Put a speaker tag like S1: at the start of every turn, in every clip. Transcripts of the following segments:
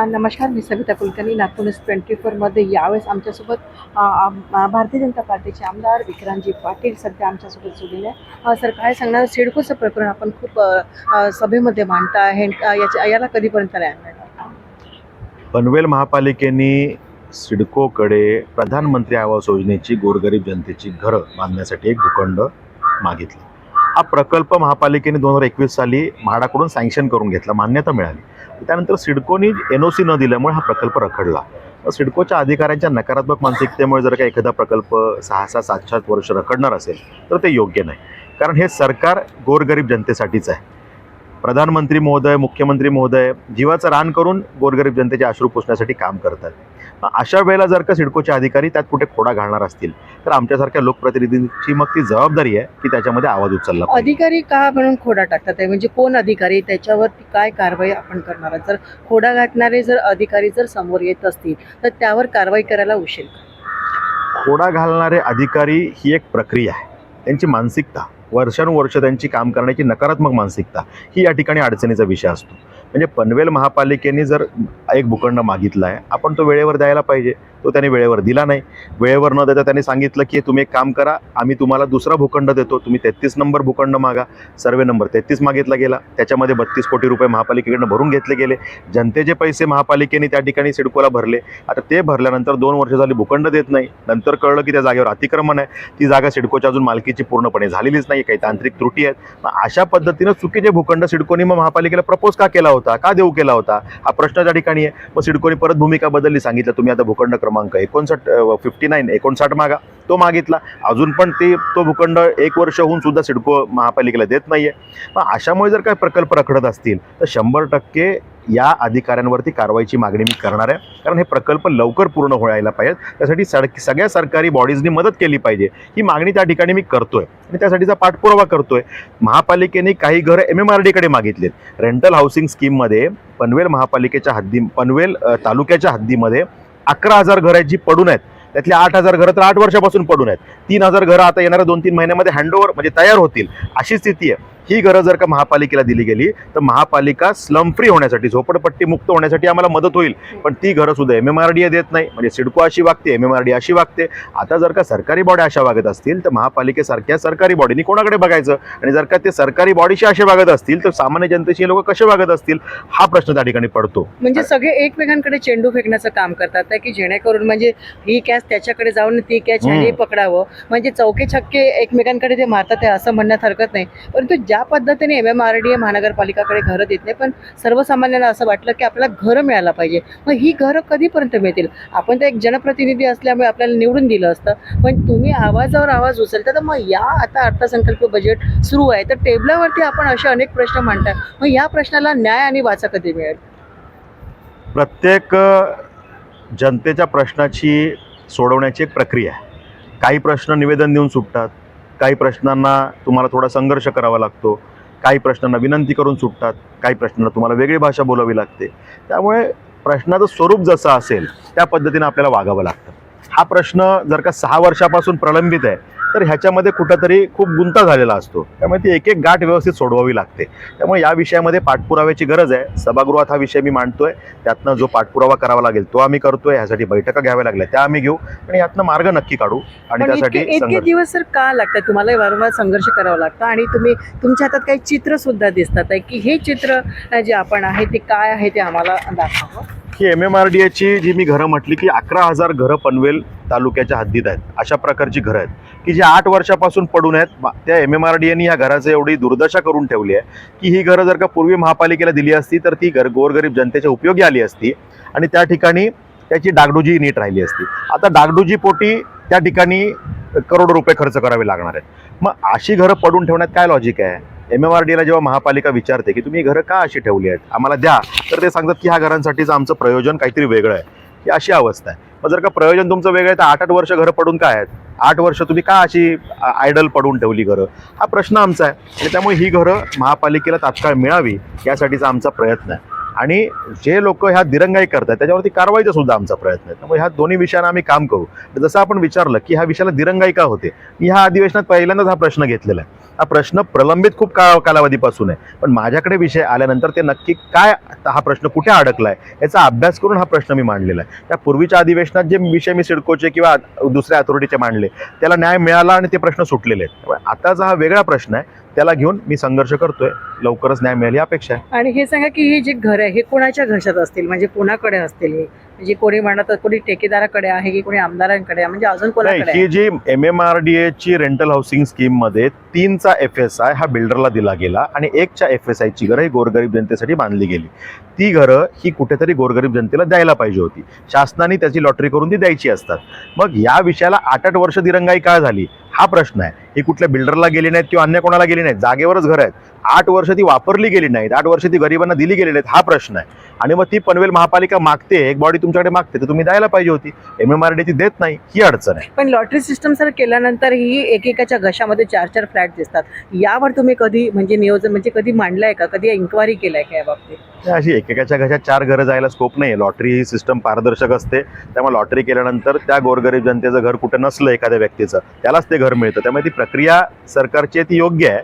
S1: नमस्कार, मी सविता कुलकर्णी. नागपूर न्यूज 24मध्ये यावेळेस आमच्यासोबत भारतीय जनता पार्टीचे आमदार विक्रांतजी पाटील सध्या आमच्यासोबत जोडलेले आहे. सर, काय सांगणार? सिडकोचं प्रकरण आपण खूप सभेमध्ये मांडता आहे, याला कधीपर्यंत न्याय मिळणार?
S2: पनवेल महापालिकेने सिडकोकडे प्रधानमंत्री आवास योजनेची गोरगरीब जनतेची घरं बांधण्यासाठी एक भूखंड मागितला. हा प्रकल्प महापालिकेने 2021 साली म्हाडाकडून सँक्शन करून घेतला, मान्यता मिळाली. त्यानंतर सिडकोनी NOC न दिल्यामुळे हा प्रकल्प रखडला. सिडकोच्या अधिकाऱ्यांच्या नकारात्मक मानसिकतेमुळे जर का एखादा प्रकल्प 6-6, 7-7 वर्ष रखडणार असेल तर ते योग्य नाही. कारण हे सरकार गोरगरीब जनतेसाठीच आहे. प्रधानमंत्री महोदय, मुख्यमंत्री महोदय जीवाचं रान करून गोरगरीब जनतेचे अश्रू पुसण्यासाठी काम करतात. अशा वेळेला जर का सिडकोचे अधिकारी त्यात कुठे खोडा घालणार असतील तर आमच्यासारख्या लोकप्रतिनिधींची मग ती जबाबदारी आहे की त्याच्यामध्ये आवाज उचलला पाहिजे.
S1: अधिकारी का म्हणून खोडा टाकतात आहे? म्हणजे कोण अधिकारी, त्याच्यावरती काय कारवाई आपण करणार? जर खोडा घालणारे अधिकारी समोर येत असतील तर त्यावर कारवाई करायला उशीर का?
S2: खोडा घालणारे अधिकारी ही एक प्रक्रिया आहे. त्यांची मानसिकता, वर्षानुवर्ष त्यांची काम करण्याची नकारात्मक मानसिकता ही या ठिकाणी अडचणीचा विषय असतो. म्हणजे पनवेल महापालिकेने जर एक भूखंड मागितला आहे, आपण तो वेळेवर द्यायला पाहिजे. तो त्यांनी वेळेवर दिला नाही. वेळेवर न देता त्यांनी सांगितलं की तुम्ही एक काम करा, आम्ही तुम्हाला दुसरा भूखंड देतो, तुम्ही 33 नंबर भूखंड मागा. सर्वे नंबर 33 मागितला गेला. त्याच्यामध्ये 32 कोटी रुपये महापालिकेकडनं भरून घेतले गेले. जनतेचे पैसे महापालिकेने त्या ठिकाणी सिडकोला भरले. आता ते भरल्यानंतर 2 वर्ष झाली भूखंड देत नाही. नंतर कळलं की त्या जागेवर अतिक्रमण आहे. ती जागा सिडकोच्या अजून मालकीची पूर्णपणे झालेलीच नाही, काही तांत्रिक त्रुटी आहेत. अशा पद्धतीनं चुकीचे भूखंड सिडकोनी मग महापालिकेला प्रपोज का केला होता, का देऊ केला होता, हा प्रश्न त्या ठिकाणी आहे. मग सिडकोनी परत भूमिका बदलली, सांगितलं तुम्ही आता भूखंड क्रमांक 59 मागा. तो मागितला. अजून पण तो भूखंड 1 वर्ष होऊन सुद्धा सिडको महापालिकेला देत नाहीये. मग अशामुळे जर काही प्रकल्प रखडत असतील तर 100% या अधिकाऱ्यांवरती कारवाईची मागणी मी करणार आहे. कारण हे प्रकल्प लवकर पूर्ण व्हायला पाहिजेत. त्यासाठी सगळ्या सरकारी बॉडीजनी मदत केली पाहिजे. ही मागणी त्या ठिकाणी मी करतोय आणि त्यासाठीचा पाठपुरावा करतोय. महापालिकेने काही घरं MMRDकडे मागितलेत. रेंटल हाऊसिंग स्कीममध्ये पनवेल महापालिकेच्या पनवेल तालुक्याच्या हद्दीमध्ये 11,000 घरं आहेत जी पडून आहेत. त्यातली 8,000 घरं तर 8 वर्षापासून पडून आहेत. 3,000 घरं आता येणाऱ्या 2-3 महिन्यामध्ये हँडओव्हर म्हणजे तयार होतील, अशी स्थिती आहे. ही घरं जर का महापालिकेला दिली गेली तर महापालिका स्लम फ्री होण्यासाठी, झोपडपट्टी मुक्त होण्यासाठी आम्हाला मदत होईल. पण ती घरं सुद्धा MMRDA देत नाही. म्हणजे सिडको अशी वागते, MMRDA अशी वागते. आता जर का सरकारी बॉडी अशा वागत असतील तर महापालिकेसारख्या सरकारी बॉडीनी कोणाकडे बघायचं? आणि जर का ते सरकारी बॉडीशी असे वागत असतील तर सामान्य जनतेशी लोक कसे वागत असतील, हा प्रश्न त्या ठिकाणी पडतो.
S1: म्हणजे सगळे एकमेकांकडे चेंडू फेकण्याचं काम करतात की जेणेकरून म्हणजे ही कॅच त्याच्याकडे जाऊन ती कॅच ह्याने पकडावं, म्हणजे चौके छक्के एकमेकांकडे ते मारतात आहे असं म्हणण्यात हरकत नाही. परंतु ज्या पद्धतीने MMRDA महानगरपालिकाकडे घरं देत नाही, पण सर्वसामान्यांना असं वाटलं की आपल्याला घरं मिळायला पाहिजे. मग ही घरं कधीपर्यंत मिळतील? आपण तर एक जनप्रतिनिधी असल्यामुळे आपल्याला निवडून दिलं असतं, पण तुम्ही आवाजावर आवाज उचलता. तर मग या आता अर्थसंकल्प बजेट सुरू आहे तर टेबलावरती आपण असे अनेक प्रश्न मांडतात. मग या प्रश्नाला न्याय आणि वाचा कधी मिळेल?
S2: प्रत्येक जनतेच्या प्रश्नाची सोडवण्याची एक प्रक्रिया आहे. काही प्रश्न निवेदन देऊन सुटतात, काही प्रश्नांना तुम्हाला थोडा संघर्ष करावा लागतो, काही प्रश्नांना विनंती करून सुटतात, काही प्रश्नांना तुम्हाला वेगळी भाषा बोलावी लागते. त्यामुळे प्रश्नाचं स्वरूप जसं असेल त्या पद्धतीने आपल्याला वागावं लागतं. हा प्रश्न जर का 6 वर्षापासून प्रलंबित आहे तर ह्याच्यामध्ये कुठंतरी खूप गुंता झालेला असतो. त्यामुळे ती एक गाठ व्यवस्थित सोडवावी लागते. त्यामुळे या विषयामध्ये पाठपुराव्याची गरज आहे. सभागृहात हा विषय मी मांडतोय, त्यातनं जो पाठपुरावा करावा लागेल तो आम्ही करतोय. ह्यासाठी बैठका घ्याव्या लागल्या त्या आम्ही घेऊ आणि यातनं मार्ग नक्की काढू. आणि त्यासाठी
S1: इतके दिवस सर का लागतात? तुम्हाला वारंवार संघर्ष करावा लागतं आणि तुमच्या हातात काही चित्र सुद्धा दिसतात आहे की हे चित्र जे आपण आहे ते काय आहे ते आम्हाला दाखवावं.
S2: ही MMRDAची जी मी घरं म्हटली की 11,000 घरं पनवेल तालुक्याच्या हद्दीत आहेत. अशा प्रकारची घरं आहेत की जी 8 वर्षापासून पडून आहेत. त्या MMRDAनी ह्या घराचं एवढी दुर्दशा करून ठेवली आहे की ही घरं जर का पूर्वी महापालिकेला दिली असती तर ती गोरगरीब जनतेच्या उपयोगी आली असती आणि त्या ठिकाणी त्याची डागडुजी नीट राहिली असती. आता डागडुजी पोटी त्या ठिकाणी करोडो रुपये खर्च करावे लागणार आहेत. मग अशी घरं पडून ठेवण्यात काय लॉजिक आहे? MMRDAला जेव्हा महापालिका विचारते की तुम्ही घरं का अशी ठेवली आहेत, आम्हाला द्या, तर ते सांगतात की ह्या घरांसाठीचं आमचं प्रयोजन काहीतरी वेगळं आहे. ही अशी अवस्था आहे. मग जर का प्रयोजन तुमचं वेगळं आहे तर 8-8 वर्ष घरं पडून काय आहेत? 8 वर्ष तुम्ही का अशी आयडल पडून ठेवली घरं? हा प्रश्न आमचा आहे. आणि त्यामुळे ही घरं महापालिकेला तात्काळ मिळावी यासाठीचा आमचा प्रयत्न आहे. आणि जे लोक ह्या दिरंगाई करतात त्याच्यावरती कारवाईचा सुद्धा आमचा प्रयत्न आहे. त्यामुळे ह्या दोन्ही विषयांना आम्ही काम करू. जसं आपण विचारलं की ह्या विषयाला दिरंगाई का होते, मी ह्या अधिवेशनात पहिल्यांदाच हा प्रश्न घेतलेला आहे. हा प्रश्न प्रलंबित खूप कालावधीपासून आहे, पण माझ्याकडे विषय आल्यानंतर ते नक्की काय, हा प्रश्न कुठे अडकलाय याचा अभ्यास करून हा प्रश्न मी मांडलेला आहे. त्या पूर्वीच्या अधिवेशनात जे विषय मी सिडकोचे किंवा दुसऱ्या अथॉरिटीचे मांडले त्याला न्याय मिळाला आणि ते प्रश्न सुटलेले आहेत. त्यामुळे आताचा हा वेगळा प्रश्न आहे, त्याला घेऊन मी संघर्ष करतोय. लवकरच न्याय मिळेल ही अपेक्षा आहे.
S1: आणि हे सांगा की हे जे घर आहे हे कोणाच्या घशात असतील, म्हणजे कोणाकडे असतील हे, म्हणजे कोणी म्हणत कोणी ठेकेदाराकडे आहे की कोणी आमदारांकडे आहे, म्हणजे अजून कोणाकडे
S2: नाही, ही
S1: आहे?
S2: जी MMRDA ची रेंटल हाऊसिंग स्कीम मध्ये 3चा FSI हा बिल्डरला दिला गेला आणि 1च्या FSI ची घरं ही गोरगरीब जनतेसाठी बांधली गेली. ती घरं ही कुठेतरी गोरगरीब जनतेला द्यायला पाहिजे होती. शासनाने त्याची लॉटरी करून ती द्यायची असतात. मग या विषयाला 8-8 वर्ष दिरंगाई काय झाली हा प्रश्न आहे. ही कुठल्या बिल्डरला गेली नाहीत किंवा अन्य कोणाला गेली नाहीत, जागेवरच घरं आहेत. 8 वर्ष ती वापरली गेली नाहीत, 8 वर्ष ती गरिबांना दिली गेली नाहीत हा प्रश्न आहे. आणि मग ती पनवेल महापालिका मागते, एक बॉडी तुमच्याकडे मागते तर तुम्ही द्यायला पाहिजे होती. MMRDA ती देत नाही, ही अडचण आहे.
S1: पण लॉटरी सिस्टम सर केल्यानंतर ही एकेकाच्या घशामध्ये 4-4 फ्लॅट दिसतात. यावर तुम्ही कधी म्हणजे नियोजन म्हणजे कधी मांडलंय का, कधी इन्क्वायरी केलाय का या बाबतीत?
S2: अशी एकेकाच्या घशात 4 घरं जायला स्कोप नाही. लॉटरी ही सिस्टम पारदर्शक असते. त्यामुळे लॉटरी केल्यानंतर त्या गोरगरीब जनतेचं घर कुठं नसलं एखाद्या व्यक्तीचं त्यालाच ते घर मिळतं. त्यामुळे ती प्रक्रिया सरकारची आहे ती योग्य आहे.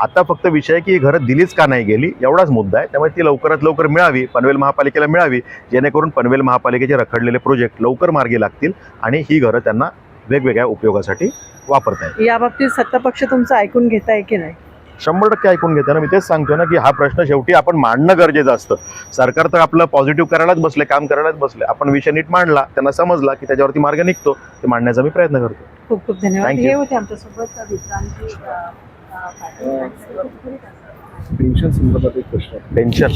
S2: आता फक्त विषय की ही घरं दिलीच का नाही गेली एवढाच मुद्दा आहे. त्यामुळे ती लवकरात लवकर मिळावी, पनवेल महापालिकेला मिळावी, जेणेकरून पनवेल महापालिकेचे रखडलेले प्रोजेक्ट लवकर मार्गी लागतील आणि ही घरं त्यांना वेगवेगळ्या उपयोगासाठी वापरता येईल.
S1: या बाबतीत सत्तापक्ष तुमचं ऐकून घेताय की नाही?
S2: 100% ऐकून घेते ना. मी तेच सांगतो ना की हा प्रश्न शेवटी आपण मांडणं गरजेचं असतं. सरकार तर आपलं पॉझिटिव्ह करायलाच बसले, काम करायलाच बसले. आपण विषय नीट मांडला, त्यांना समजला की त्याच्यावरती मार्ग निघतो, ते मांडण्याचा मी प्रयत्न करतो.
S1: खूप खूप धन्यवाद.
S2: Thank you.
S1: हे होते आमच्यासोबत विश्रांती
S3: पेन्शन संदर्भात एक प्रश्न आहे.
S2: पेन्शन